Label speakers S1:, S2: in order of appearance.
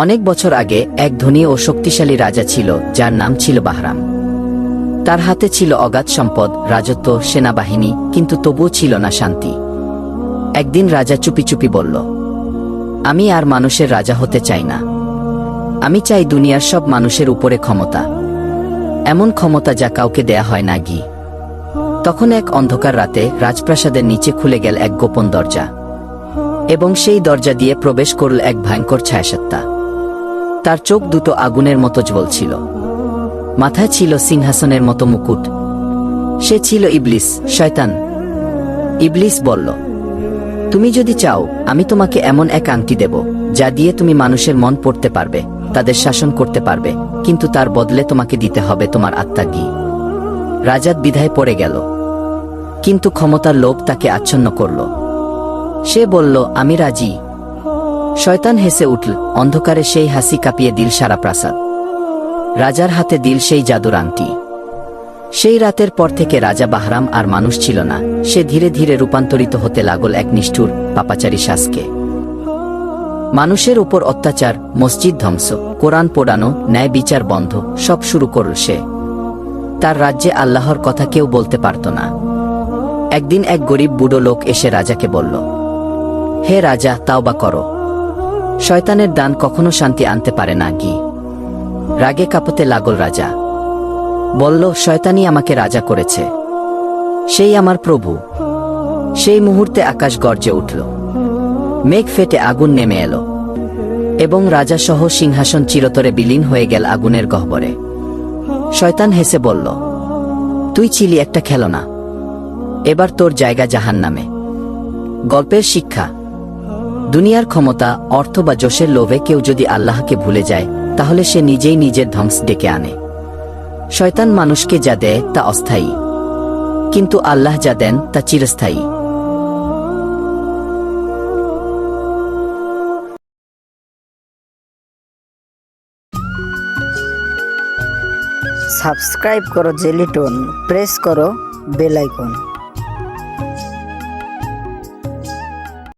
S1: অনেক বছর আগে এক ধনী ও শক্তিশালী রাজা ছিল যার নাম ছিল বাহরাম। তার হাতে ছিল অগাধ সম্পদ, রাজত্ব, সেনাবাহিনী, কিন্তু তবুও ছিল না শান্তি। একদিন রাজা চুপি চুপি বলল, আমি আর মানুষের রাজা হতে চাই না। আমি চাই দুনিয়ার সব মানুষের উপরে ক্ষমতা, এমন ক্ষমতা যা কাউকে দেয়া হয় না। তখন এক অন্ধকার রাতে রাজপ্রাসাদের নিচে খুলে গেল এক গোপন দরজা, এবং সেই দরজা দিয়ে প্রবেশ করল এক ভয়ঙ্কর ছায়াসত্তা। তার চোখ দুটো আগুনের মতো জ্বলছিল, মাথায় ছিল সিংহাসনের মতো মুকুট। সে ছিল ইবলিস, শয়তান। ইবলিস বলল, তুমি যদি চাও, আমি তোমাকে এমন এক আংটি দেব যা দিয়ে তুমি মানুষের মন পড়তে পারবে, তাদের শাসন করতে পারবে, কিন্তু তার বদলে তোমাকে দিতে হবে তোমার আত্মা। রাজা দ্বিধায় পড়ে গেল, কিন্তু ক্ষমতার লোভ তাকে আচ্ছন্ন করল। সে বলল, আমি রাজি। শয়তান হেসে উঠল, অন্ধকারে সেই হাসি কাঁপিয়ে দিল সারা প্রাসাদ। রাজার হাতে দিল সেই জাদুর আংটি। সেই রাতের পর থেকে রাজা বাহরাম আর মানুষ ছিল না, সে ধীরে ধীরে রূপান্তরিত হতে লাগল এক নিষ্ঠুর, পাপাচারী শাসকে। মানুষের উপর অত্যাচার, মসজিদ ধ্বংস, কোরআন পোড়ানো, ন্যায় বিচার বন্ধ, সব শুরু করল সে। তার রাজ্যে আল্লাহর কথা কেউ বলতে পারত না। একদিন এক গরিব বুড়ো লোক এসে রাজাকে বলল, হে রাজা, তাওবা করো। শয়তানের দান কখনো শান্তি আনতে পারে না। রাগে কাঁপতে লাগল রাজা, বলল, শয়তানই আমাকে রাজা করেছে, সেই আমার প্রভু। সেই মুহূর্তে আকাশ গর্জে উঠল, মেঘ ফেটে আগুন নেমে এলো, এবং রাজা সহ সিংহাসন চিরতরে বিলীন হয়ে গেল আগুনের গহ্বরে। শয়তান হেসে বলল, তুই ছিলি একটা খেলনা, এবার তোর জায়গা জাহান্নামে। গল্পের শিক্ষা: দুনিয়ার ক্ষমতা, অর্থ বা যশের লোভে কেউ যদি আল্লাহকে ভুলে যায়, তাহলে সে নিজেই নিজের ধ্বংস ডেকে আনে। শয়তান মানুষকে যা দেয় তা অস্থায়ী, কিন্তু আল্লাহ যা দেন তা চিরস্থায়ী।
S2: সাবস্ক্রাইব করো জেলি টোন, প্রেস করো বেল আইকন।